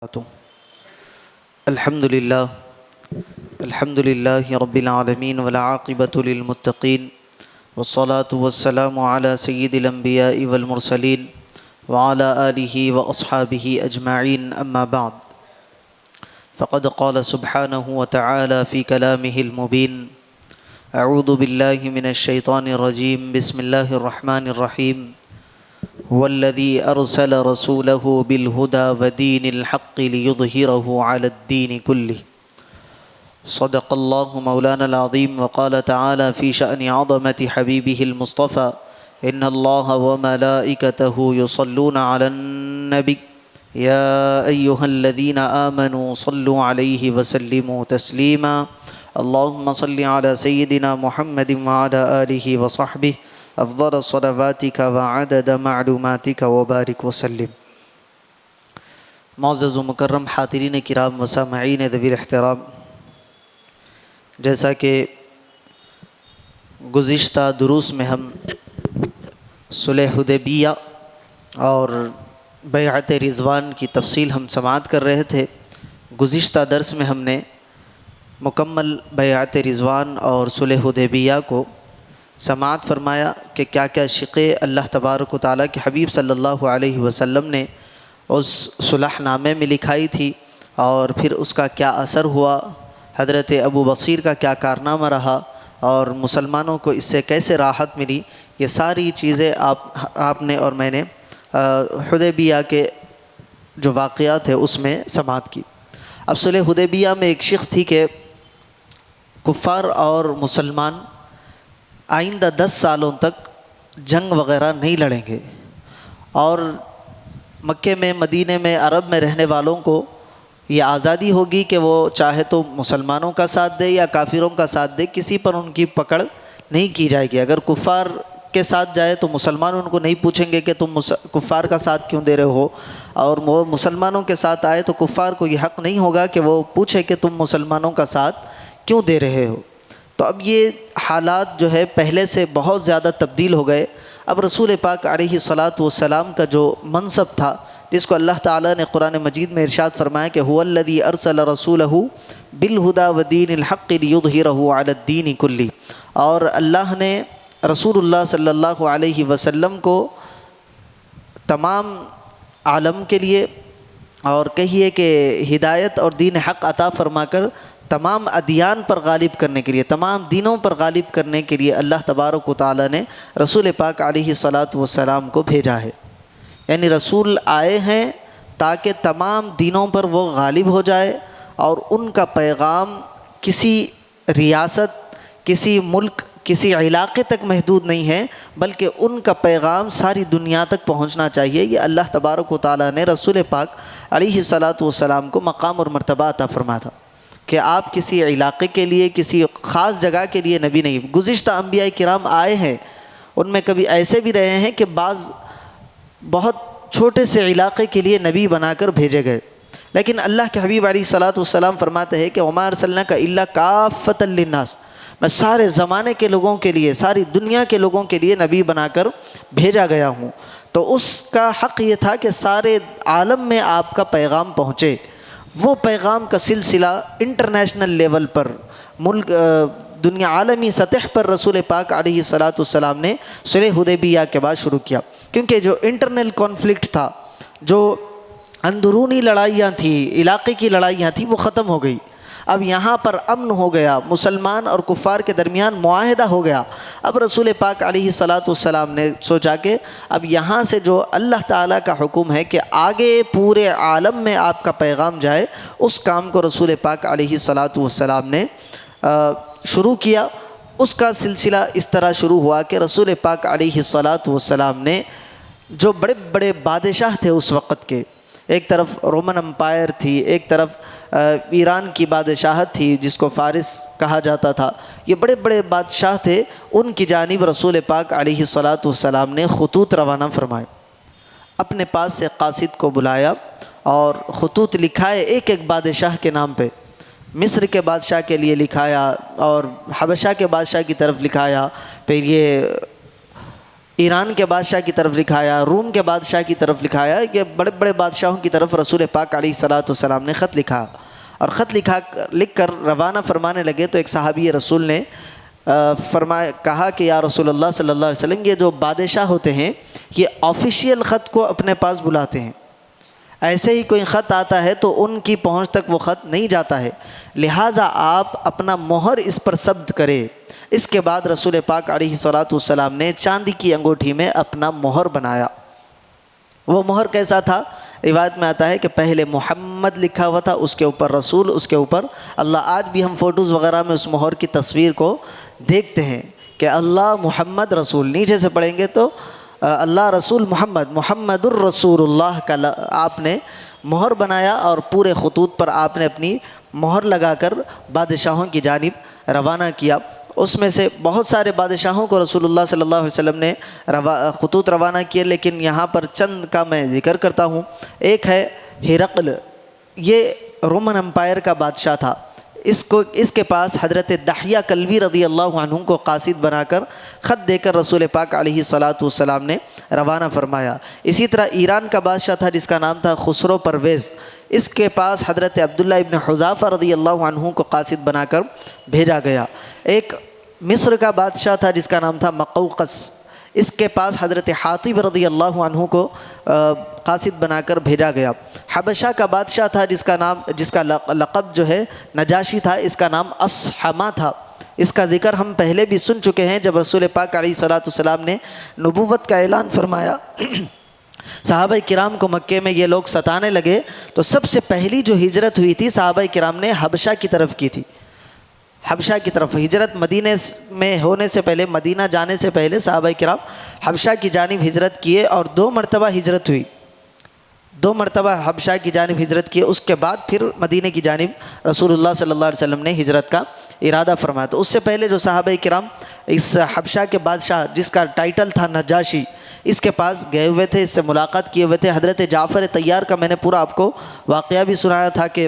الحمد لله رب العالمين والعاقبة للمتقين والصلاة والسلام على سيد الأنبياء والمرسلين وعلى آله وأصحابه أجمعين أما بعد فقد قال سبحانه وتعالى في كلامه المبين أعوذ بالله من الشيطان الرجيم بسم الله الرحمن الرحيم هو الذي أرسل رسوله بالهدى ودين الحق ليظهره على الدين كله صدق الله مولانا العظيم وقال تعالى في شأن عظمة حبيبه المصطفى إن الله وملائكته يصلون على النبي يا أيها الذين آمنوا صلوا عليه وسلموا تسليما اللهم صل على سيدنا محمد وعلى آله وصحبه افضل صلواتک وعدد معلوماتک وبارک وسلم۔ معزز و مکرم حاضرین کرام و سامعین ذوی الاحترام، جیسا کہ گزشتہ دروس میں ہم صلح حدیبیہ اور بیعت رضوان کی تفصیل ہم سماعت کر رہے تھے۔ گزشتہ درس میں ہم نے مکمل بیعت رضوان اور صلح حدیبیہ کو سماعت فرمایا کہ کیا کیا شقیں اللہ تبارک و تعالیٰ کے حبیب صلی اللہ علیہ وسلم نے اس صلح نامے میں لکھائی تھی، اور پھر اس کا کیا اثر ہوا، حضرت ابو بصیر کا کیا کارنامہ رہا اور مسلمانوں کو اس سے کیسے راحت ملی۔ یہ ساری چیزیں آپ نے اور میں نے حدیبیہ کے جو واقعات ہیں اس میں سماعت کی۔ اب صلح حدیبیہ میں ایک شق تھی کہ کفار اور مسلمان آئندہ 10 سالوں تک جنگ وغیرہ نہیں لڑیں گے، اور مکے میں، مدینے میں، عرب میں رہنے والوں کو یہ آزادی ہوگی کہ وہ چاہے تو مسلمانوں کا ساتھ دے یا کافروں کا ساتھ دے، کسی پر ان کی پکڑ نہیں کی جائے گی۔ اگر کفار کے ساتھ جائے تو مسلمان ان کو نہیں پوچھیں گے کہ تم کفار کا ساتھ کیوں دے رہے ہو، اور وہ مسلمانوں کے ساتھ آئے تو کفار کو یہ حق نہیں ہوگا کہ وہ پوچھے کہ تم مسلمانوں کا ساتھ کیوں دے رہے ہو۔ تو اب یہ حالات جو ہے پہلے سے بہت زیادہ تبدیل ہو گئے۔ اب رسول پاک علیہ الصلاۃ والسلام کا جو منصب تھا، جس کو اللہ تعالیٰ نے قرآن مجید میں ارشاد فرمایا کہ هو الذی ارسل رسولہ بالہدی ودین الحق لیظہرہ علی الدین کلہ، اور اللہ نے رسول اللہ صلی اللہ علیہ وسلم کو تمام عالم کے لیے، اور کہیے کہ ہدایت اور دین حق عطا فرما کر تمام ادیان پر غالب کرنے کے لیے، تمام دینوں پر غالب کرنے کے لیے اللہ تبارک و تعالیٰ نے رسول پاک علیہ الصلاۃ والسلام کو بھیجا ہے۔ یعنی رسول آئے ہیں تاکہ تمام دینوں پر وہ غالب ہو جائے، اور ان کا پیغام کسی ریاست، کسی ملک، کسی علاقے تک محدود نہیں ہے، بلکہ ان کا پیغام ساری دنیا تک پہنچنا چاہیے۔ یہ اللہ تبارک و تعالیٰ نے رسول پاک علیہ الصلاۃ والسلام کو مقام اور مرتبہ عطا فرمایا تھا کہ آپ کسی علاقے کے لیے، کسی خاص جگہ کے لیے نبی نہیں۔ گزشتہ انبیاء کرام آئے ہیں، ان میں کبھی ایسے بھی رہے ہیں کہ بعض بہت چھوٹے سے علاقے کے لیے نبی بنا کر بھیجے گئے، لیکن اللہ کے حبیب علیہ الصلاۃ والسلام فرماتے ہیں کہ وما ارسلناک الا کافۃ للناس، میں سارے زمانے کے لوگوں کے لیے، ساری دنیا کے لوگوں کے لیے نبی بنا کر بھیجا گیا ہوں۔ تو اس کا حق یہ تھا کہ سارے عالم میں آپ کا پیغام پہنچے۔ وہ پیغام کا سلسلہ انٹرنیشنل لیول پر، ملک، دنیا، عالمی سطح پر رسول پاک علیہ الصلاۃ والسلام نے صلح حدیبیہ کے بعد شروع کیا، کیونکہ جو انٹرنل کانفلکٹ تھا، جو اندرونی لڑائیاں تھیں، علاقے کی لڑائیاں تھیں، وہ ختم ہو گئی۔ اب یہاں پر امن ہو گیا، مسلمان اور کفار کے درمیان معاہدہ ہو گیا۔ اب رسول پاک علیہ الصلاۃ والسلام نے سوچا کہ اب یہاں سے جو اللہ تعالیٰ کا حکم ہے کہ آگے پورے عالم میں آپ کا پیغام جائے، اس کام کو رسول پاک علیہ الصلاۃ والسلام نے شروع کیا۔ اس کا سلسلہ اس طرح شروع ہوا کہ رسول پاک علیہ الصلاۃ والسلام نے جو بڑے بڑے بادشاہ تھے اس وقت کے، ایک طرف رومن امپائر تھی، ایک طرف ایران کی بادشاہت تھی جس کو فارس کہا جاتا تھا، یہ بڑے بڑے بادشاہ تھے، ان کی جانب رسول پاک علیہ الصلاۃ والسلام نے خطوط روانہ فرمائے، اپنے پاس سے قاصد کو بلایا اور خطوط لکھائے ایک ایک بادشاہ کے نام پہ۔ مصر کے بادشاہ کے لیے لکھایا، اور حبشہ کے بادشاہ کی طرف لکھایا، پھر یہ ایران کے بادشاہ کی طرف لکھایا، روم کے بادشاہ کی طرف لکھایا، کہ بڑے بڑے بادشاہوں کی طرف رسول پاک علیہ الصلاۃ والسلام نے خط لکھا، اور خط لکھ کر روانہ فرمانے لگے تو ایک صحابی رسول نے کہا کہ یا رسول اللہ صلی اللہ علیہ وسلم، یہ جو بادشاہ ہوتے ہیں یہ آفیشیل خط کو اپنے پاس بلاتے ہیں، ایسے ہی کوئی خط آتا ہے تو ان کی پہنچ تک وہ خط نہیں جاتا ہے، لہٰذا آپ اپنا مہر اس پر ثبت کرے۔ اس کے بعد رسول پاک علیہ الصلاۃ والسلام نے چاندی کی انگوٹھی میں اپنا مہر بنایا۔ وہ مہر کیسا تھا؟ روایت میں آتا ہے کہ پہلے محمد لکھا ہوا تھا، اس کے اوپر رسول، اس کے اوپر اللہ۔ آج بھی ہم فوٹوز وغیرہ میں اس مہر کی تصویر کو دیکھتے ہیں کہ اللہ محمد رسول، نیچے سے پڑھیں گے تو اللہ رسول محمد، محمد الرسول اللہ کا آپ نے مہر بنایا، اور پورے خطوط پر آپ نے اپنی مہر لگا کر بادشاہوں کی جانب روانہ کیا۔ اس میں سے بہت سارے بادشاہوں کو رسول اللہ صلی اللہ علیہ وسلم نے خطوط روانہ کیے، لیکن یہاں پر چند کا میں ذکر کرتا ہوں۔ ایک ہے ہرقل، یہ رومن امپائر کا بادشاہ تھا۔ اس کے پاس حضرت دحیہ کلبی رضی اللہ عنہ کو قاصد بنا کر خط دے کر رسول پاک علیہ الصلاۃ والسلام نے روانہ فرمایا۔ اسی طرح ایران کا بادشاہ تھا جس کا نام تھا خسرو پرویز، اس کے پاس حضرت عبداللہ ابن حذافہ رضی اللہ عنہ کو قاصد بنا کر بھیجا گیا۔ ایک مصر کا بادشاہ تھا جس کا نام تھا مقوقس، اس کے پاس حضرت حاطب رضی اللہ عنہ کو قاصد بنا کر بھیجا گیا۔ حبشہ کا بادشاہ تھا جس کا لقب جو ہے نجاشی تھا، اس کا نام اصحمہ تھا۔ اس کا ذکر ہم پہلے بھی سن چکے ہیں جب رسول پاک علیہ الصلاۃ والسلام نے نبوت کا اعلان فرمایا۔ صحابہ کرام کو مکے میں یہ لوگ ستانے لگے تو سب سے پہلی جو ہجرت ہوئی تھی صحابہ کرام نے حبشہ کی طرف کی تھی۔ حبشہ کی طرف ہجرت مدینے میں ہونے سے پہلے، مدینہ جانے سے پہلے صحابہ کرام حبشہ کی جانب ہجرت کیے، اور 2 مرتبہ ہجرت ہوئی، 2 مرتبہ حبشہ کی جانب ہجرت کیے۔ اس کے بعد پھر مدینے کی جانب رسول اللہ صلی اللہ علیہ وسلم نے ہجرت کا ارادہ فرمایا۔ تو اس سے پہلے جو صحابہ کرام اس حبشہ کے بادشاہ جس کا ٹائٹل تھا نجاشی، اس کے پاس گئے ہوئے تھے، اس سے ملاقات کیے ہوئے تھے۔ حضرت جعفر طیار کا میں نے پورا آپ کو واقعہ بھی سنایا تھا کہ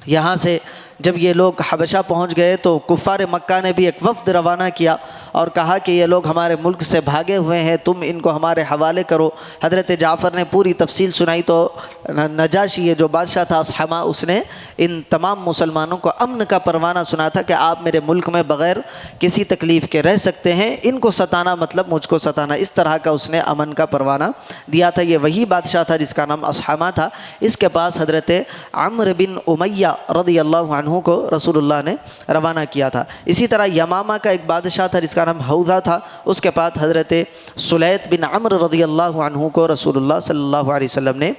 یہاں سے جب یہ لوگ حبشہ پہنچ گئے تو کفار مکہ نے بھی ایک وفد روانہ کیا اور کہا کہ یہ لوگ ہمارے ملک سے بھاگے ہوئے ہیں، تم ان کو ہمارے حوالے کرو۔ حضرت جعفر نے پوری تفصیل سنائی تو نجاشی یہ جو بادشاہ تھا اصحمہ، اس نے ان تمام مسلمانوں کو امن کا پروانہ سنا تھا کہ آپ میرے ملک میں بغیر کسی تکلیف کے رہ سکتے ہیں، ان کو ستانا مطلب مجھ کو ستانا، اس طرح کا اس نے امن کا پروانہ دیا تھا۔ یہ وہی بادشاہ تھا جس کا نام اصحمہ تھا۔ اس کے پاس حضرت عمرو بن امیہ رضی اللہ عنہ کو رسول اللہ نے روانہ کیا تھا۔ اسی طرح یمامہ کا ایک بادشاہ تھا جس کا نام حوزہ تھا، اس کے بعد حضرت سلیط بن عمرو رضی اللہ عنہ کو رسول اللہ صلی اللہ علیہ وسلم نے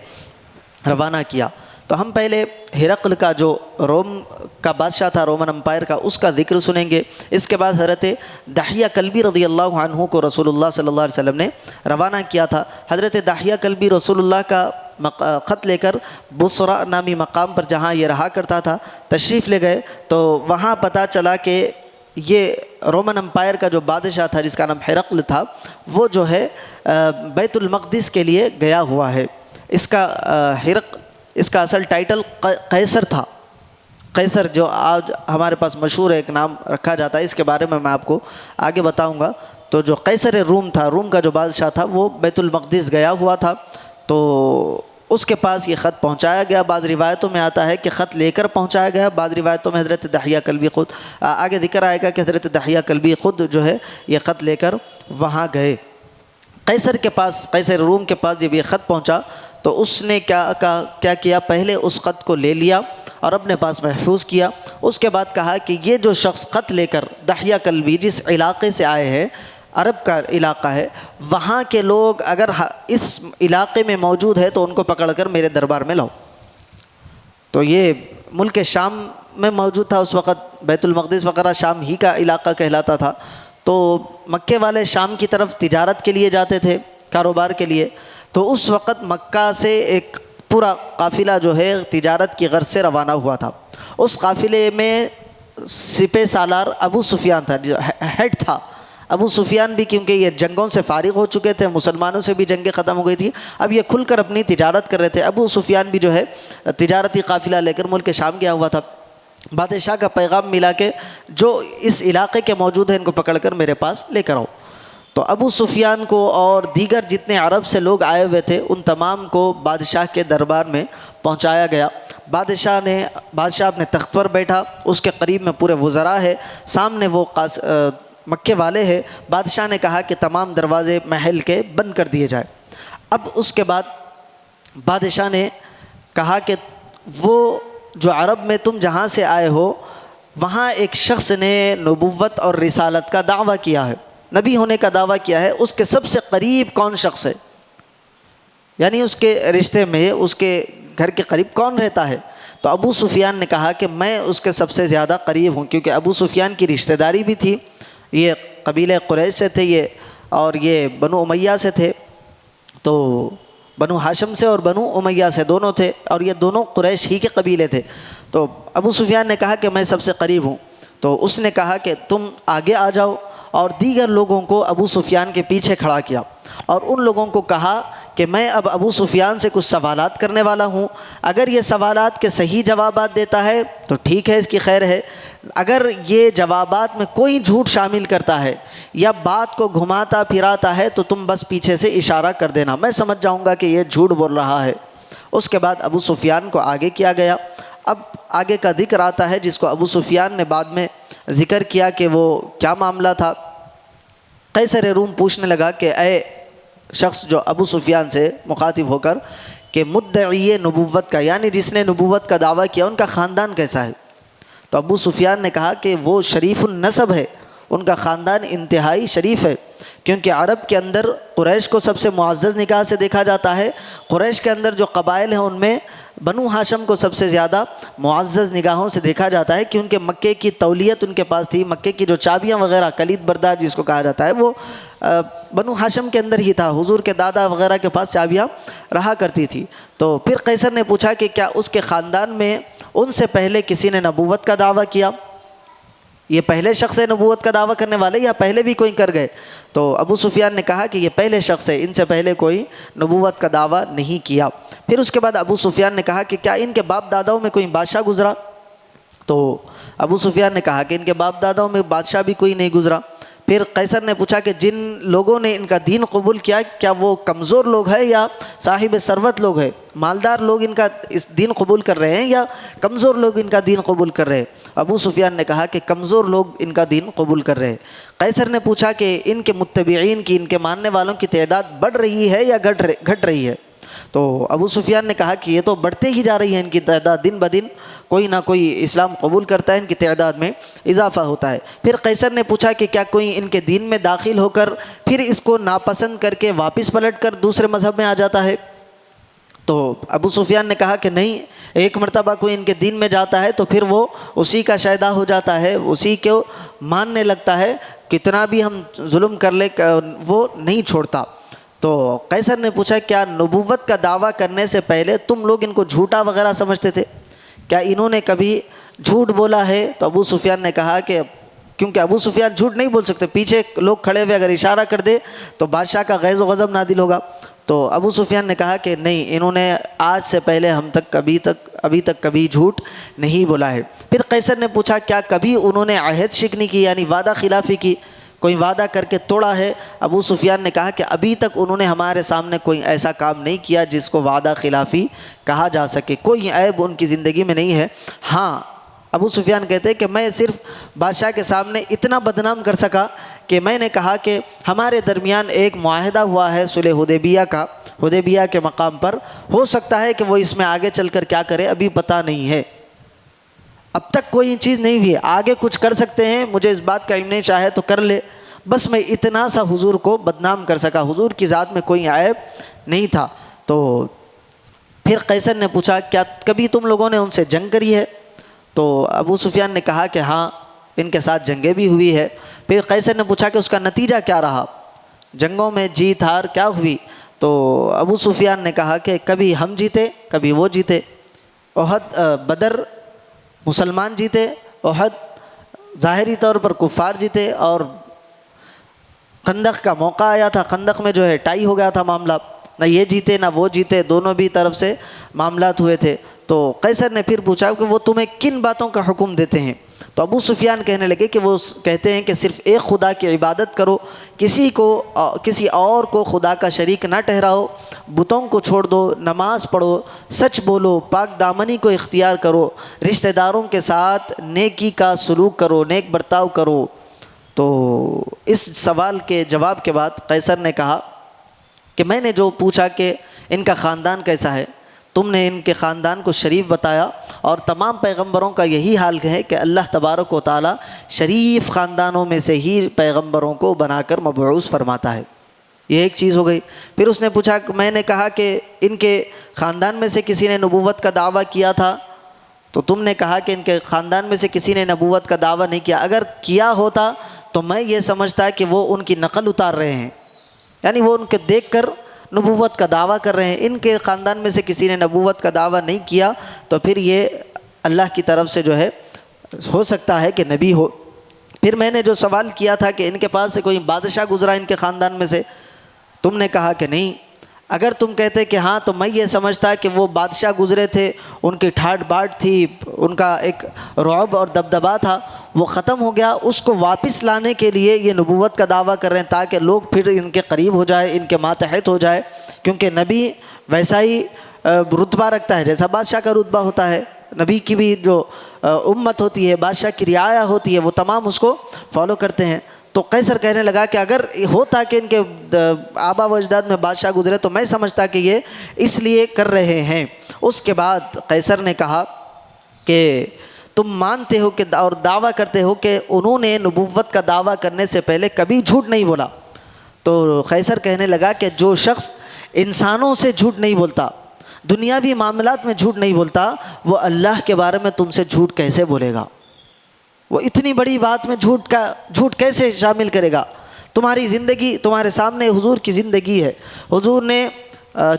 روانہ کیا۔ تو ہم پہلے ہرقل کا جو روم کا بادشاہ تھا، رومن امپائر کا، اس کا ذکر سنیں گے۔ اس کے بعد حضرت دحیہ کلبی رضی اللہ عنہ کو رسول اللہ صلی اللہ علیہ وسلم نے روانہ کیا تھا۔ حضرت دحیہ کلبی رسول اللہ کا خط لے کر بصرہ نامی مقام پر جہاں یہ رہا کرتا تھا تشریف لے گئے، تو وہاں پتہ چلا کہ یہ رومن امپائر کا جو بادشاہ تھا جس کا نام ہرقل تھا، وہ جو ہے بیت المقدس کے لیے گیا ہوا ہے۔ اس کا اصل ٹائٹل قیصر تھا۔ قیصر جو آج ہمارے پاس مشہور ہے، ایک نام رکھا جاتا ہے، اس کے بارے میں آپ کو آگے بتاؤں گا۔ تو جو قیصر روم تھا، روم کا جو بادشاہ تھا، وہ بیت المقدس گیا ہوا تھا، تو اس کے پاس یہ خط پہنچایا گیا۔ بعض روایتوں میں آتا ہے کہ خط لے کر پہنچایا گیا، بعض روایتوں میں حضرت دحیہ کلبی خود، آگے ذکر آئے گا کہ حضرت دحیہ کلبی خود جو ہے یہ خط لے کر وہاں گئے۔ قیصر کے پاس، قیصر روم کے پاس جب یہ خط پہنچا تو اس نے کیا کیا، پہلے اس خط کو لے لیا اور اپنے پاس محفوظ کیا۔ اس کے بعد کہا کہ یہ جو شخص خط لے کر دحیہ کلبی جس علاقے سے آئے ہیں، عرب کا علاقہ ہے، وہاں کے لوگ اگر اس علاقے میں موجود ہے تو ان کو پکڑ کر میرے دربار میں لاؤ۔ تو یہ ملک شام میں موجود تھا اس وقت، بیت المقدس وغیرہ شام ہی کا علاقہ کہلاتا تھا۔ تو مکے والے شام کی طرف تجارت کے لیے جاتے تھے، کاروبار کے لیے، تو اس وقت مکہ سے ایک پورا قافلہ جو ہے تجارت کی غرض سے روانہ ہوا تھا۔ اس قافلے میں سپہ سالار ابو سفیان تھا، جو ہیڈ تھا۔ ابو سفیان بھی کیونکہ یہ جنگوں سے فارغ ہو چکے تھے، مسلمانوں سے بھی جنگیں ختم ہو گئی تھی، اب یہ کھل کر اپنی تجارت کر رہے تھے۔ ابو سفیان بھی جو ہے تجارتی قافلہ لے کر ملک شام گیا ہوا تھا۔ بادشاہ کا پیغام ملا کہ جو اس علاقے کے موجود ہیں ان کو پکڑ کر میرے پاس لے کر آؤ۔ تو ابو سفیان کو اور دیگر جتنے عرب سے لوگ آئے ہوئے تھے ان تمام کو بادشاہ کے دربار میں پہنچایا گیا۔ بادشاہ اپنے تخت پر بیٹھا، اس کے قریب میں پورے وزراء ہے، سامنے وہ مکے والے ہیں۔ بادشاہ نے کہا کہ تمام دروازے محل کے بند کر دیے جائے۔ اب اس کے بعد بادشاہ نے کہا کہ وہ جو عرب میں تم جہاں سے آئے ہو وہاں ایک شخص نے نبوت اور رسالت کا دعویٰ کیا ہے، نبی ہونے کا دعویٰ کیا ہے، اس کے سب سے قریب کون شخص ہے، یعنی اس کے رشتے میں اس کے گھر کے قریب کون رہتا ہے؟ تو ابو سفیان نے کہا کہ میں اس کے سب سے زیادہ قریب ہوں، کیونکہ ابو سفیان کی رشتہ داری بھی تھی، یہ قبیلہ قریش سے تھے یہ، اور یہ بنو امیہ سے تھے، تو بنو ہاشم سے اور بنو امیہ سے دونوں تھے، اور یہ دونوں قریش ہی کے قبیلے تھے۔ تو ابو سفیان نے کہا کہ میں سب سے قریب ہوں۔ تو اس نے کہا کہ تم آگے آ جاؤ، اور دیگر لوگوں کو ابو سفیان کے پیچھے کھڑا کیا، اور ان لوگوں کو کہا کہ میں اب ابو سفیان سے کچھ سوالات کرنے والا ہوں، اگر یہ سوالات کے صحیح جوابات دیتا ہے تو ٹھیک ہے، اس کی خیر ہے، اگر یہ جوابات میں کوئی جھوٹ شامل کرتا ہے یا بات کو گھماتا پھراتا ہے تو تم بس پیچھے سے اشارہ کر دینا، میں سمجھ جاؤں گا کہ یہ جھوٹ بول رہا ہے۔ اس کے بعد ابو سفیان کو آگے کیا گیا۔ اب آگے کا ذکر آتا ہے جس کو ابو سفیان نے بعد میں ذکر کیا کہ وہ کیا معاملہ تھا۔ قیصر روم پوچھنے لگا کہ اے شخص جو ابو سفیان سے مخاطب ہو کر کہ مدعی نبوت کا، یعنی جس نے نبوت کا دعویٰ کیا، ان کا خاندان کیسا ہے؟ تو ابو سفیان نے کہا کہ وہ شریف النسب ہے، ان کا خاندان انتہائی شریف ہے، کیونکہ عرب کے اندر قریش کو سب سے معزز نگاہ سے دیکھا جاتا ہے۔ قریش کے اندر جو قبائل ہیں ان میں بنو ہاشم کو سب سے زیادہ معزز نگاہوں سے دیکھا جاتا ہے، کیونکہ مکے کی تولیت ان کے پاس تھی، مکے کی جو چابیاں وغیرہ کلید بردار جس کو کہا جاتا ہے وہ بنو ہاشم کے اندر ہی تھا، حضور کے دادا وغیرہ کے پاس چابیاں رہا کرتی تھی۔ تو پھر قیصر نے پوچھا کہ کیا اس کے خاندان میں ان سے پہلے کسی نے نبوت کا دعویٰ کیا؟ یہ پہلے شخص ہے نبوت کا دعویٰ کرنے والے یا پہلے بھی کوئی کر گئے؟ تو ابو سفیان نے کہا کہ یہ پہلے شخص ہے، ان سے پہلے کوئی نبوت کا دعویٰ نہیں کیا۔ پھر اس کے بعد ابو سفیان نے کہا کہ کیا ان کے باپ داداؤں میں کوئی بادشاہ گزرا؟ تو ابو سفیان نے کہا کہ ان کے باپ داداؤں میں بادشاہ بھی کوئی نہیں گزرا۔ پھر قیصر نے پوچھا کہ جن لوگوں نے ان کا دین قبول کیا کیا وہ کمزور لوگ ہیں یا صاحب ثروت لوگ ہیں؟ مالدار لوگ ان کا اس دین قبول کر رہے ہیں یا کمزور لوگ ان کا دین قبول کر رہے ہیں؟ ابو سفیان نے کہا کہ کمزور لوگ ان کا دین قبول کر رہے ہیں۔ قیصر نے پوچھا کہ ان کے متبعین کی، ان کے ماننے والوں کی تعداد بڑھ رہی ہے یا گھٹ رہی ہے؟ تو ابو سفیان نے کہا کہ یہ تو بڑھتے ہی جا رہی ہے، ان کی تعداد دن بدن کوئی نہ کوئی اسلام قبول کرتا ہے، ان کی تعداد میں اضافہ ہوتا ہے۔ پھر قیصر نے پوچھا کہ کیا کوئی ان کے دین میں داخل ہو کر پھر اس کو ناپسند کر کے واپس پلٹ کر دوسرے مذہب میں آ جاتا ہے؟ تو ابو سفیان نے کہا کہ نہیں، ایک مرتبہ کوئی ان کے دین میں جاتا ہے تو پھر وہ اسی کا شیدا ہو جاتا ہے، اسی کو ماننے لگتا ہے، کتنا بھی ہم ظلم کر لے وہ نہیں چھوڑتا۔ تو قیصر نے پوچھا کیا نبوت کا دعویٰ کرنے سے پہلے تم لوگ ان کو جھوٹا وغیرہ سمجھتے تھے؟ کیا انہوں نے کبھی جھوٹ بولا ہے؟ تو ابو سفیان نے کہا کہ کیونکہ ابو سفیان جھوٹ نہیں بول سکتے، پیچھے لوگ کھڑے ہوئے اگر اشارہ کر دے تو بادشاہ کا غیظ و غضب نازل ہوگا۔ تو ابو سفیان نے کہا کہ نہیں، انہوں نے آج سے پہلے ہم تک ابھی تک کبھی جھوٹ نہیں بولا ہے۔ پھر قیصر نے پوچھا کیا کبھی انہوں نے عہد شکنی کی، یعنی وعدہ خلافی کی، کوئی وعدہ کر کے توڑا ہے؟ ابو سفیان نے کہا کہ ابھی تک انہوں نے ہمارے سامنے کوئی ایسا کام نہیں کیا جس کو وعدہ خلافی کہا جا سکے، کوئی عیب ان کی زندگی میں نہیں ہے۔ ہاں، ابو سفیان کہتے ہیں کہ میں صرف بادشاہ کے سامنے اتنا بدنام کر سکا کہ میں نے کہا کہ ہمارے درمیان ایک معاہدہ ہوا ہے صلح حدیبیہ کا، حدیبیہ کے مقام پر، ہو سکتا ہے کہ وہ اس میں آگے چل کر کیا کرے ابھی پتہ نہیں ہے، اب تک کوئی چیز نہیں ہوئی ہے، آگے کچھ کر سکتے ہیں، مجھے اس بات کا علم نہیں، چاہے تو کر لے، بس میں اتنا سا حضور کو بدنام کر سکا، حضور کی ذات میں کوئی عیب نہیں تھا۔ تو پھر قیصر نے پوچھا کیا کبھی تم لوگوں نے ان سے جنگ کری ہے؟ تو ابو سفیان نے کہا کہ ہاں، ان کے ساتھ جنگیں بھی ہوئی ہے۔ پھر قیصر نے پوچھا کہ اس کا نتیجہ کیا رہا، جنگوں میں جیت ہار کیا ہوئی؟ تو ابو سفیان نے کہا کہ کبھی ہم جیتے کبھی وہ جیتے، بدر مسلمان جیتے، احد ظاہری طور پر کفار جیتے، اور خندق کا موقع آیا تھا، خندق میں جو ہے ٹائی ہو گیا تھا معاملہ، نہ یہ جیتے نہ وہ جیتے، دونوں بھی طرف سے معاملات ہوئے تھے۔ تو قیصر نے پھر پوچھا کہ وہ تمہیں کن باتوں کا حکم دیتے ہیں؟ تو ابو سفیان کہنے لگے کہ وہ کہتے ہیں کہ صرف ایک خدا کی عبادت کرو، کسی اور کو خدا کا شریک نہ ٹھہراؤ، بتوں کو چھوڑ دو، نماز پڑھو، سچ بولو، پاک دامنی کو اختیار کرو، رشتہ داروں کے ساتھ نیکی کا سلوک کرو، نیک برتاؤ کرو۔ تو اس سوال کے جواب کے بعد قیصر نے کہا کہ میں نے جو پوچھا کہ ان کا خاندان کیسا ہے، تم نے ان کے خاندان کو شریف بتایا، اور تمام پیغمبروں کا یہی حال ہے کہ اللہ تبارک و تعالی شریف خاندانوں میں سے ہی پیغمبروں کو بنا کر مبعوث فرماتا ہے۔ یہ ایک چیز ہو گئی۔ پھر اس نے پوچھا، میں نے کہا کہ ان کے خاندان میں سے کسی نے نبوت کا دعویٰ کیا تھا؟ تو تم نے کہا کہ ان کے خاندان میں سے کسی نے نبوت کا دعویٰ نہیں کیا، اگر کیا ہوتا تو میں یہ سمجھتا کہ وہ ان کی نقل اتار رہے ہیں، یعنی وہ ان کے دیکھ کر نبوت کا دعویٰ کر رہے ہیں۔ ان کے خاندان میں سے کسی نے نبوت کا دعویٰ نہیں کیا تو پھر یہ اللہ کی طرف سے جو ہے ہو سکتا ہے کہ نبی ہو۔ پھر میں نے جو سوال کیا تھا کہ ان کے پاس سے کوئی بادشاہ گزرا ان کے خاندان میں سے، تم نے کہا کہ نہیں۔ اگر تم کہتے کہ ہاں تو میں یہ سمجھتا کہ وہ بادشاہ گزرے تھے، ان کی ٹھاٹ باٹ تھی، ان کا ایک رعب اور دبدبا تھا، وہ ختم ہو گیا، اس کو واپس لانے کے لیے یہ نبوت کا دعویٰ کر رہے ہیں تاکہ لوگ پھر ان کے قریب ہو جائے، ان کے ماتحت ہو جائے، کیونکہ نبی ویسا ہی رتبہ رکھتا ہے جیسا بادشاہ کا رتبہ ہوتا ہے۔ نبی کی بھی جو امت ہوتی ہے، بادشاہ کی رعایا ہوتی ہے، وہ تمام اس کو فالو کرتے ہیں۔ تو قیصر کہنے لگا کہ اگر ہوتا کہ ان کے آبا و اجداد میں بادشاہ گزرے تو میں سمجھتا کہ یہ اس لیے کر رہے ہیں۔ اس کے بعد قیصر نے کہا کہ تم مانتے ہو کہ اور دعویٰ کرتے ہو کہ انہوں نے نبوت کا دعویٰ کرنے سے پہلے کبھی جھوٹ نہیں بولا؟ تو قیصر کہنے لگا کہ جو شخص انسانوں سے جھوٹ نہیں بولتا، دنیاوی معاملات میں جھوٹ نہیں بولتا، وہ اللہ کے بارے میں تم سے جھوٹ کیسے بولے گا؟ وہ اتنی بڑی بات میں جھوٹ کیسے شامل کرے گا؟ تمہاری زندگی، تمہارے سامنے حضور کی زندگی ہے۔ حضور نے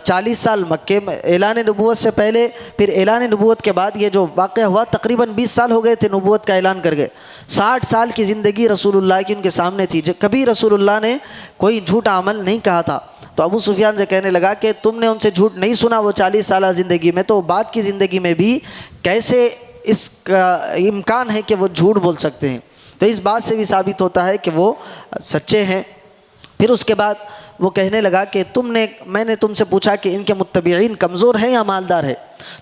40 سال مکے میں اعلان نبوت سے پہلے، پھر اعلان نبوت کے بعد یہ جو واقعہ ہوا، تقریباً 20 سال ہو گئے تھے نبوت کا اعلان کر گئے۔ 60 سال کی زندگی رسول اللہ کی ان کے سامنے تھی، کبھی رسول اللہ نے کوئی جھوٹا عمل نہیں کہا تھا۔ تو ابو سفیان سے کہنے لگا کہ تم نے ان سے جھوٹ نہیں سنا وہ 40 سالہ زندگی میں، تو بعد کی زندگی میں بھی کیسے اس کا امکان ہے کہ وہ جھوٹ بول سکتے ہیں؟ تو اس بات سے بھی ثابت ہوتا ہے کہ وہ سچے ہیں۔ پھر اس کے بعد وہ کہنے لگا کہ میں نے تم سے پوچھا کہ ان کے متبعین کمزور ہیں یا مالدار ہے؟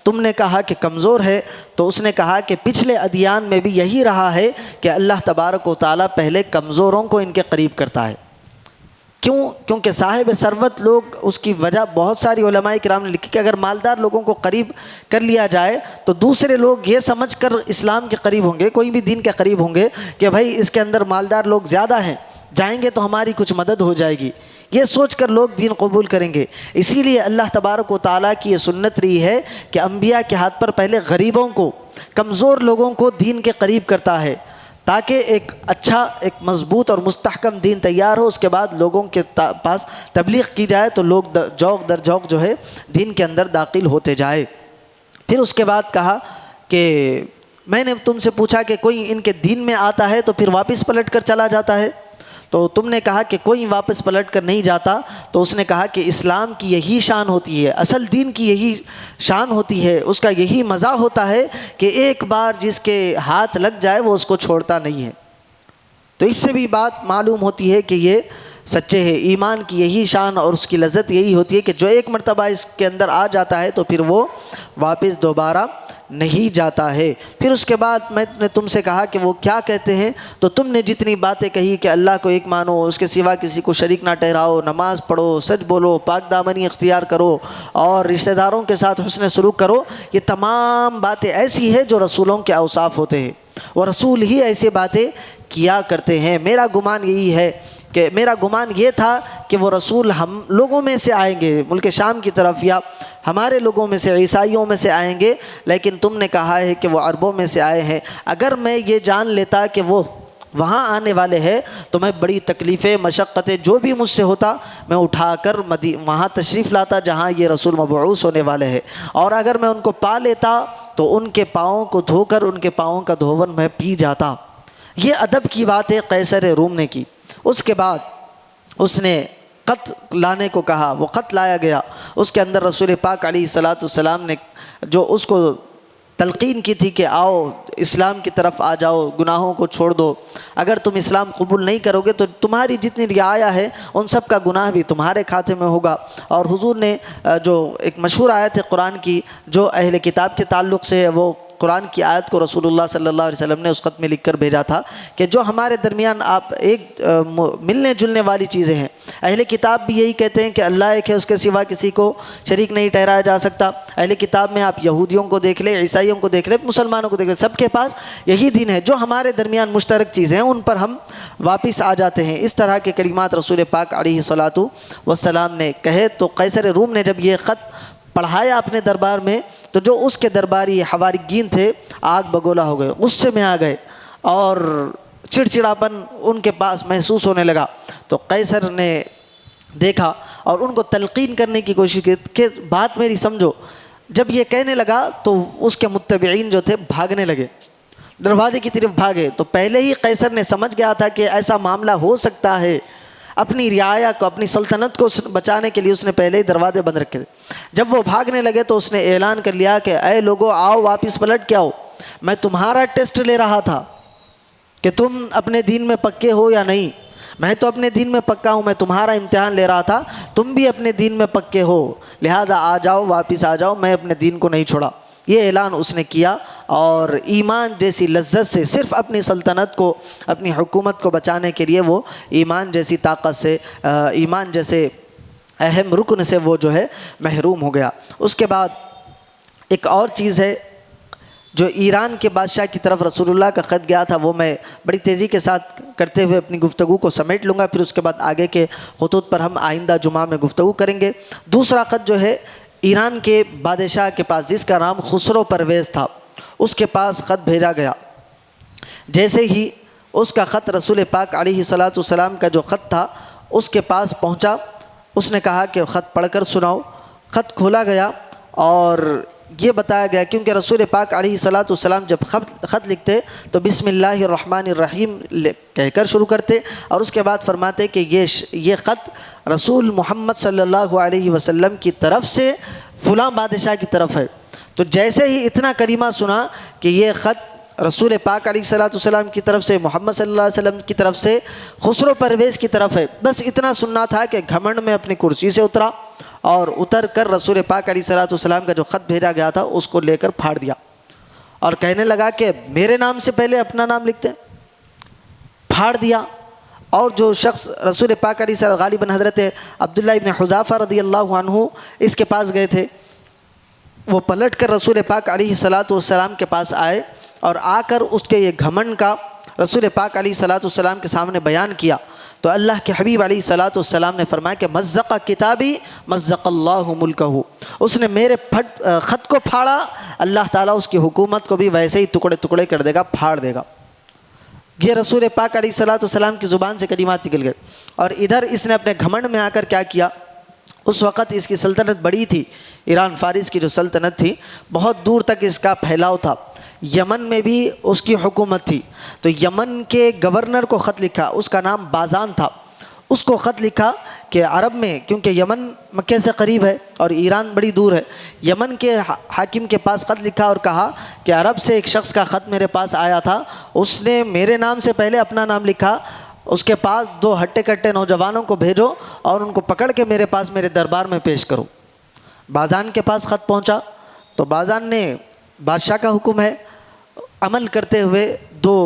تم نے کہا کہ کمزور ہے۔ تو اس نے کہا کہ پچھلے ادیان میں بھی یہی رہا ہے کہ اللہ تبارک و تعالیٰ پہلے کمزوروں کو ان کے قریب کرتا ہے۔ کیونکہ صاحب ثروت لوگ، اس کی وجہ بہت ساری علماء کرام نے لکھی کہ اگر مالدار لوگوں کو قریب کر لیا جائے تو دوسرے لوگ یہ سمجھ کر اسلام کے قریب ہوں گے، کوئی بھی دین کے قریب ہوں گے کہ بھائی اس کے اندر مالدار لوگ زیادہ ہیں، جائیں گے تو ہماری کچھ مدد ہو جائے گی، یہ سوچ کر لوگ دین قبول کریں گے۔ اسی لیے اللہ تبارک و تعالیٰ کی یہ سنت رہی ہے کہ انبیاء کے ہاتھ پر پہلے غریبوں کو، کمزور لوگوں کو دین کے قریب کرتا ہے، تاکہ ایک اچھا، ایک مضبوط اور مستحکم دین تیار ہو۔ اس کے بعد لوگوں کے پاس تبلیغ کی جائے تو لوگ جوق در جوق جو ہے دین کے اندر داخل ہوتے جائے۔ پھر اس کے بعد کہا کہ میں نے تم سے پوچھا کہ کوئی ان کے دین میں آتا ہے تو پھر واپس پلٹ کر چلا جاتا ہے؟ تو تم نے کہا کہ کوئی واپس پلٹ کر نہیں جاتا۔ تو اس نے کہا کہ اسلام کی یہی شان ہوتی ہے، اصل دین کی یہی شان ہوتی ہے، اس کا یہی مزہ ہوتا ہے کہ ایک بار جس کے ہاتھ لگ جائے وہ اس کو چھوڑتا نہیں ہے۔ تو اس سے بھی بات معلوم ہوتی ہے کہ یہ سچے ہیں۔ ایمان کی یہی شان اور اس کی لذت یہی ہوتی ہے کہ جو ایک مرتبہ اس کے اندر آ جاتا ہے تو پھر وہ واپس دوبارہ نہیں جاتا ہے۔ پھر اس کے بعد میں نے تم سے کہا کہ وہ کیا کہتے ہیں، تو تم نے جتنی باتیں کہی کہ اللہ کو ایک مانو، اس کے سوا کسی کو شریک نہ ٹھہراؤ، نماز پڑھو، سچ بولو، پاک دامنی اختیار کرو اور رشتہ داروں کے ساتھ حسن سلوک کرو، یہ تمام باتیں ایسی ہیں جو رسولوں کے اوصاف ہوتے ہیں، وہ رسول ہی ایسی باتیں کیا کرتے ہیں۔ میرا گمان یہ تھا کہ وہ رسول ہم لوگوں میں سے آئیں گے، ملک شام کی طرف، یا ہمارے لوگوں میں سے، عیسائیوں میں سے آئیں گے، لیکن تم نے کہا ہے کہ وہ عربوں میں سے آئے ہیں۔ اگر میں یہ جان لیتا کہ وہ وہاں آنے والے ہیں تو میں بڑی تکلیفیں، مشقتیں، جو بھی مجھ سے ہوتا میں اٹھا کر وہاں تشریف لاتا جہاں یہ رسول مبعوث ہونے والے ہیں، اور اگر میں ان کو پا لیتا تو ان کے پاؤں کو دھو کر ان کے پاؤں کا دھون میں پی جاتا۔ یہ ادب کی بات ہے قیصر روم نے کی۔ اس کے بعد اس نے خط لانے کو کہا، وہ خط لایا گیا، اس کے اندر رسول پاک علیہ الصلاۃ والسلام نے جو اس کو تلقین کی تھی کہ آؤ اسلام کی طرف آ جاؤ، گناہوں کو چھوڑ دو، اگر تم اسلام قبول نہیں کرو گے تو تمہاری جتنی رعایا ہے ان سب کا گناہ بھی تمہارے کھاتے میں ہوگا۔ اور حضور نے جو ایک مشہور آیت ہے قرآن کی جو اہل کتاب کے تعلق سے ہے، وہ قرآن کی آیت کو رسول اللہ صلی اللہ علیہ وسلم نے اس خط میں لکھ کر بھیجا تھا کہ جو ہمارے درمیان آپ ایک ملنے جلنے والی چیزیں ہیں، اہل کتاب بھی یہی کہتے ہیں کہ اللہ ایک ہے، اس کے سوا کسی کو شریک نہیں ٹھہرایا جا سکتا۔ اہل کتاب میں آپ یہودیوں کو دیکھ لیں، عیسائیوں کو دیکھ لیں، مسلمانوں کو دیکھ لیں، سب کے پاس یہی دین ہے۔ جو ہمارے درمیان مشترک چیزیں ہیں ان پر ہم واپس آ جاتے ہیں۔ اس طرح کے کلمات رسول پاک علیہ الصلاۃ والسلام نے کہے تو قیصر روم نے جب یہ خط پڑھایا اپنے دربار میں تو جو اس کے درباری حواریین تھے آگ بگولا ہو گئے، غصے میں آ گئے اور چڑچڑاپن ان کے پاس محسوس ہونے لگا۔ تو قیصر نے دیکھا اور ان کو تلقین کرنے کی کوشش کی کہ بات میری سمجھو۔ جب یہ کہنے لگا تو اس کے متبعین جو تھے بھاگنے لگے، دروازے کی طرف بھاگے۔ تو پہلے ہی قیصر نے سمجھ گیا تھا کہ ایسا معاملہ ہو سکتا ہے، اپنی رعایا کو، اپنی سلطنت کو بچانے کے لیے اس نے پہلے ہی دروازے بند رکھے تھے۔ جب وہ بھاگنے لگے تو اس نے اعلان کر لیا کہ اے لوگو آؤ واپس پلٹ کے آؤ، میں تمہارا ٹیسٹ لے رہا تھا کہ تم اپنے دین میں پکے ہو یا نہیں۔ میں تو اپنے دین میں پکا ہوں، میں تمہارا امتحان لے رہا تھا، تم بھی اپنے دین میں پکے ہو، لہذا آ جاؤ، واپس آ جاؤ، میں اپنے دین کو نہیں چھوڑا۔ یہ اعلان اس نے کیا اور ایمان جیسی لذت سے، صرف اپنی سلطنت کو، اپنی حکومت کو بچانے کے لیے وہ ایمان جیسی طاقت سے، ایمان جیسے اہم رکن سے وہ جو ہے محروم ہو گیا۔ اس کے بعد ایک اور چیز ہے جو ایران کے بادشاہ کی طرف رسول اللہ کا خط گیا تھا، وہ میں بڑی تیزی کے ساتھ کرتے ہوئے اپنی گفتگو کو سمیٹ لوں گا، پھر اس کے بعد آگے کے خطوط پر ہم آئندہ جمعہ میں گفتگو کریں گے۔ دوسرا خط جو ہے ایران کے بادشاہ کے پاس، جس کا نام خسرو پرویز تھا، اس کے پاس خط بھیجا گیا۔ جیسے ہی اس کا خط رسول پاک علیہ الصلاۃ والسلام کا جو خط تھا اس کے پاس پہنچا، اس نے کہا کہ خط پڑھ کر سناؤ۔ خط کھولا گیا اور یہ بتایا گیا، کیونکہ رسول پاک علیہ الصلاۃ والسلام جب خط لکھتے تو بسم اللہ الرحمن الرحیم کہہ کر شروع کرتے اور اس کے بعد فرماتے کہ یہ خط رسول محمد صلی اللہ علیہ وسلم کی طرف سے فلاں بادشاہ کی طرف ہے۔ تو جیسے ہی اتنا کریمہ سنا کہ یہ خط رسول پاک علیہ الصلاۃ والسلام کی طرف سے، محمد صلی اللہ علیہ وسلم کی طرف سے خسرو پرویز کی طرف ہے، بس اتنا سننا تھا کہ گھمنڈ میں اپنی کرسی سے اترا اور اتر کر رسول پاک علیہ الصلاۃ والسلام کا جو خط بھیجا گیا تھا اس کو لے کر پھاڑ دیا اور کہنے لگا کہ میرے نام سے پہلے اپنا نام لکھتے ہیں۔ پھاڑ دیا۔ اور جو شخص رسول پاک علیہ الصلاۃ غالباً حضرت عبداللہ ابن حذافہ رضی اللہ عنہ اس کے پاس گئے تھے، وہ پلٹ کر رسول پاک علیہ الصلاۃ والسلام کے پاس آئے اور آ کر اس کے یہ گھمنڈ کا رسول پاک علیہ الصلاۃ والسلام کے سامنے بیان کیا۔ تو اللہ کے حبیب علیہ الصلاۃ والسلام نے فرمایا کہ مزق کتابی مزق اللہ ملکہ، اس نے میرے خط کو پھاڑا، اللہ تعالیٰ اس کی حکومت کو بھی ویسے ہی ٹکڑے ٹکڑے کر دے گا، پھاڑ دے گا۔ یہ رسول پاک علیہ الصلاۃ والسلام کی زبان سے کلمات نکل گئے۔ اور ادھر اس نے اپنے گھمنڈ میں آ کر کیا کیا، اس وقت اس کی سلطنت بڑی تھی، ایران فارس کی جو سلطنت تھی بہت دور تک اس کا پھیلاؤ تھا، یمن میں بھی اس کی حکومت تھی۔ تو یمن کے گورنر کو خط لکھا، اس کا نام بازان تھا، اس کو خط لکھا کہ عرب میں، کیونکہ یمن مکے سے قریب ہے اور ایران بڑی دور ہے، یمن کے حاکم کے پاس خط لکھا اور کہا کہ عرب سے ایک شخص کا خط میرے پاس آیا تھا، اس نے میرے نام سے پہلے اپنا نام لکھا، اس کے پاس 2 ہٹے کٹے نوجوانوں کو بھیجو اور ان کو پکڑ کے میرے پاس میرے دربار میں پیش کرو۔ بازان کے پاس خط پہنچا تو بازان نے، بادشاہ کا حکم ہے، عمل کرتے ہوئے 2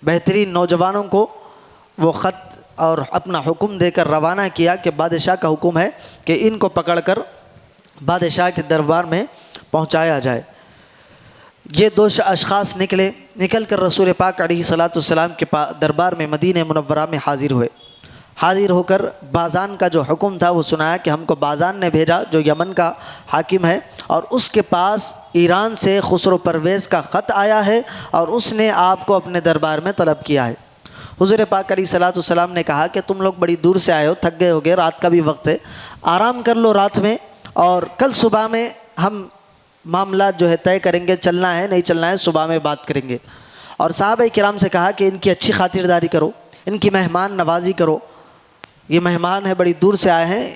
بہترین نوجوانوں کو وہ خط اور اپنا حکم دے کر روانہ کیا کہ بادشاہ کا حکم ہے کہ ان کو پکڑ کر بادشاہ کے دربار میں پہنچایا جائے۔ یہ 2 اشخاص نکل کر رسول پاک علیہ الصلاۃ والسلام کے دربار میں مدینہ منورہ میں حاضر ہوئے۔ حاضر ہو کر بازان کا جو حکم تھا وہ سنایا کہ ہم کو بازان نے بھیجا جو یمن کا حاکم ہے، اور اس کے پاس ایران سے خسرو پرویز کا خط آیا ہے اور اس نے آپ کو اپنے دربار میں طلب کیا ہے۔ حضور پاک علیہ الصلاۃ والسلام نے کہا کہ تم لوگ بڑی دور سے آئے ہو، تھک گئے ہوگے، رات کا بھی وقت ہے، آرام کر لو رات میں، اور کل صبح میں ہم معاملات جو ہے طے کریں گے، چلنا ہے نہیں چلنا ہے صبح میں بات کریں گے۔ اور صحابہ کرام سے کہا کہ ان کی اچھی خاطرداری کرو، ان کی مہمان نوازی کرو، یہ مہمان ہے بڑی دور سے آئے ہیں،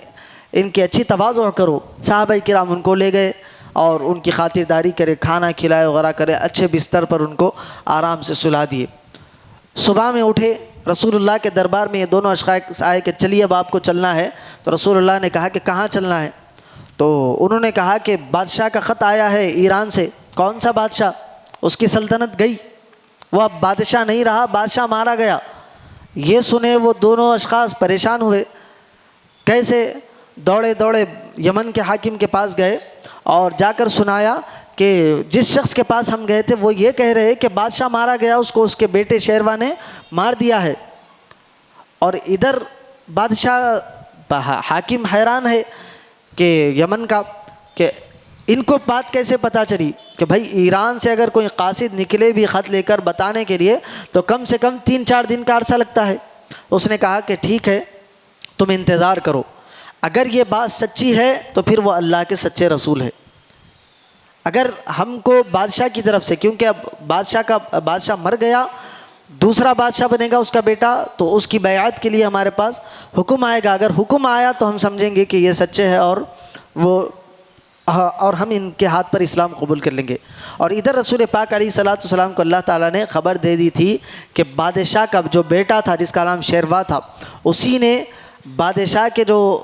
ان کی اچھی تواضع کرو۔ صحابہ کرام ان کو لے گئے اور ان کی خاطرداری کرے، کھانا کھلائے وغیرہ کرے، اچھے بستر پر ان کو آرام سے سلا دیے۔ صبح میں اٹھے، رسول اللہ کے دربار میں یہ دونوں اشخاص آئے کہ چلیے اب آپ کو چلنا ہے۔ تو رسول اللہ نے کہا کہ کہاں چلنا ہے؟ تو انہوں نے کہا کہ بادشاہ کا خط آیا ہے ایران سے۔ کون سا بادشاہ؟ اس کی سلطنت گئی، وہ اب بادشاہ نہیں رہا، بادشاہ مارا گیا۔ یہ سنے وہ دونوں اشخاص پریشان ہوئے، کیسے؟ دوڑے دوڑے یمن کے حاکم کے پاس گئے اور جا کر سنایا کہ جس شخص کے پاس ہم گئے تھے وہ یہ کہہ رہے کہ بادشاہ مارا گیا، اس کو اس کے بیٹے شیروا نے مار دیا ہے۔ اور ادھر بادشاہ حاکم حیران ہے کہ یمن کا، کہ ان کو بات کیسے پتہ چلی کہ بھائی ایران سے اگر کوئی قاصد نکلے بھی خط لے کر بتانے کے لیے تو کم سے کم 3-4 دن کا عرصہ لگتا ہے۔ اس نے کہا کہ ٹھیک ہے، تم انتظار کرو، اگر یہ بات سچی ہے تو پھر وہ اللہ کے سچے رسول ہے۔ اگر ہم کو بادشاہ کی طرف سے، کیونکہ اب بادشاہ مر گیا، دوسرا بادشاہ بنے گا اس کا بیٹا، تو اس کی بیعت کے لیے ہمارے پاس حکم آئے گا۔ اگر حکم آیا تو ہم سمجھیں گے کہ یہ سچے ہیں اور ہم ان کے ہاتھ پر اسلام قبول کر لیں گے۔ اور ادھر رسول پاک علیہ الصلوۃ والسلام کو اللہ تعالیٰ نے خبر دے دی تھی کہ بادشاہ کا جو بیٹا تھا جس کا نام شیروا تھا، اسی نے بادشاہ کے جو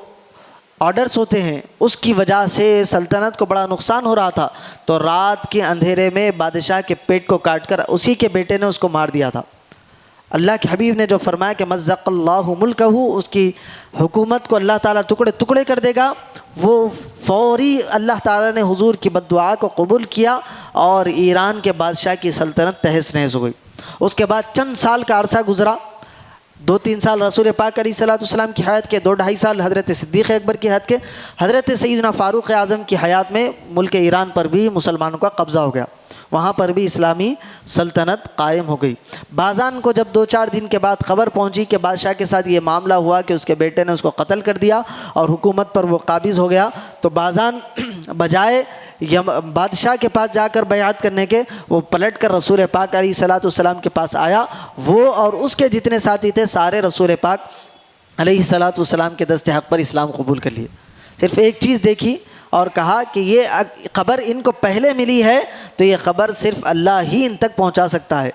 آرڈرز ہوتے ہیں اس کی وجہ سے سلطنت کو بڑا نقصان ہو رہا تھا، تو رات کے اندھیرے میں بادشاہ کے پیٹ کو کاٹ کر اسی کے بیٹے نے اس کو مار دیا تھا۔ اللہ کے حبیب نے جو فرمایا کہ مزق اللہ ملکہ، اس کی حکومت کو اللہ تعالیٰ ٹکڑے ٹکڑے کر دے گا، وہ فوری اللہ تعالیٰ نے حضور کی بد دعا کو قبول کیا اور ایران کے بادشاہ کی سلطنت تہس نہس ہو گئی۔ اس کے بعد چند سال کا عرصہ گزرا، 2-3 سال رسول پاک علیہ الصلوۃ والسلام کی حیات کے، 2-2.5 سال حضرت صدیق اکبر کی حیات کے، حضرت سیدنا فاروق اعظم کی حیات میں ملک ایران پر بھی مسلمانوں کا قبضہ ہو گیا، وہاں پر بھی اسلامی سلطنت قائم ہو گئی۔ بازان کو جب 2-4 دن کے بعد خبر پہنچی کہ بادشاہ کے ساتھ یہ معاملہ ہوا کہ اس کے بیٹے نے اس کو قتل کر دیا اور حکومت پر وہ قابض ہو گیا، تو بازان بجائے بادشاہ کے پاس جا کر بیعت کرنے کے، وہ پلٹ کر رسول پاک علیہ الصلوۃ والسلام کے پاس آیا۔ وہ اور اس کے جتنے ساتھی تھے سارے رسول پاک علیہ الصلوۃ والسلام کے دست حق پر اسلام قبول کر لیے۔ صرف ایک چیز دیکھی اور کہا کہ یہ خبر ان کو پہلے ملی ہے تو یہ خبر صرف اللہ ہی ان تک پہنچا سکتا ہے،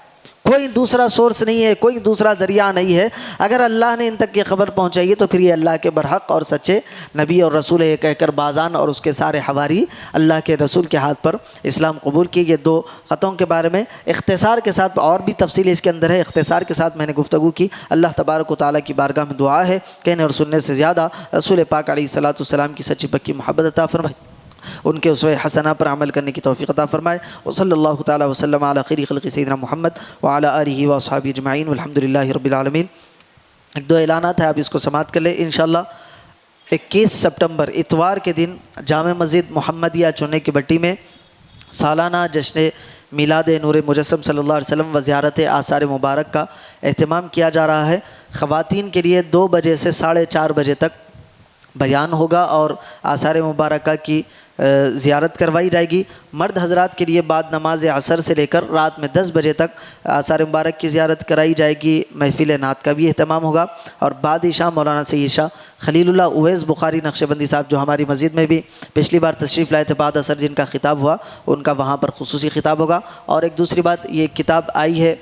کوئی دوسرا سورس نہیں ہے، کوئی دوسرا ذریعہ نہیں ہے۔ اگر اللہ نے ان تک یہ خبر پہنچائی ہے تو پھر یہ اللہ کے برحق اور سچے نبی اور رسول ہے کہہ کر بازان اور اس کے سارے حواری اللہ کے رسول کے ہاتھ پر اسلام قبول کی۔ یہ 2 خطوں کے بارے میں اختصار کے ساتھ، اور بھی تفصیل اس کے اندر ہے، اختصار کے ساتھ میں نے گفتگو کی۔ اللہ تبارک و تعالیٰ کی بارگاہ میں دعا ہے کہنے اور سننے سے زیادہ رسول پاک علیہ الصلوۃ والسلام کی سچی پکی محبت عطا فرمائے، ان کے اسوہ حسنہ پر عمل کرنے کی توفیق عطا فرمائے۔ وصلی اللہ تعالیٰ وسلم علی خیر خلق سیدنا محمد وعلی آلہ واصحابہ اجمعین والحمد للہ رب العالمین۔ 2 اعلانات ہیں، آپ اس کو سماعت کر لیں۔ انشاءاللہ 21 سپٹمبر اتوار کے دن جامع مسجد محمدیہ چونے کی بٹی میں سالانہ جشن میلاد نور مجسم صلی اللہ علیہ وسلم و زیارت آثار مبارک کا اہتمام کیا جا رہا ہے۔ خواتین کے لیے 2 بجے سے 4:30 بجے تک بیان ہوگا اور آثار مبارکہ کی زیارت کروائی جائے گی۔ مرد حضرات کے لیے بعد نماز عصر سے لے کر رات میں 10 بجے تک آثار مبارک کی زیارت کرائی جائے گی۔ محفل نعت کا بھی اہتمام ہوگا اور بعد عشاء مولانا سید شاہ خلیل اللہ اویس بخاری نقشبندی صاحب جو ہماری مسجد میں بھی پچھلی بار تشریف لائے تھے، بعد اثر جن کا خطاب ہوا ان کا وہاں پر خصوصی خطاب ہوگا۔ اور ایک دوسری بات، یہ کتاب آئی ہے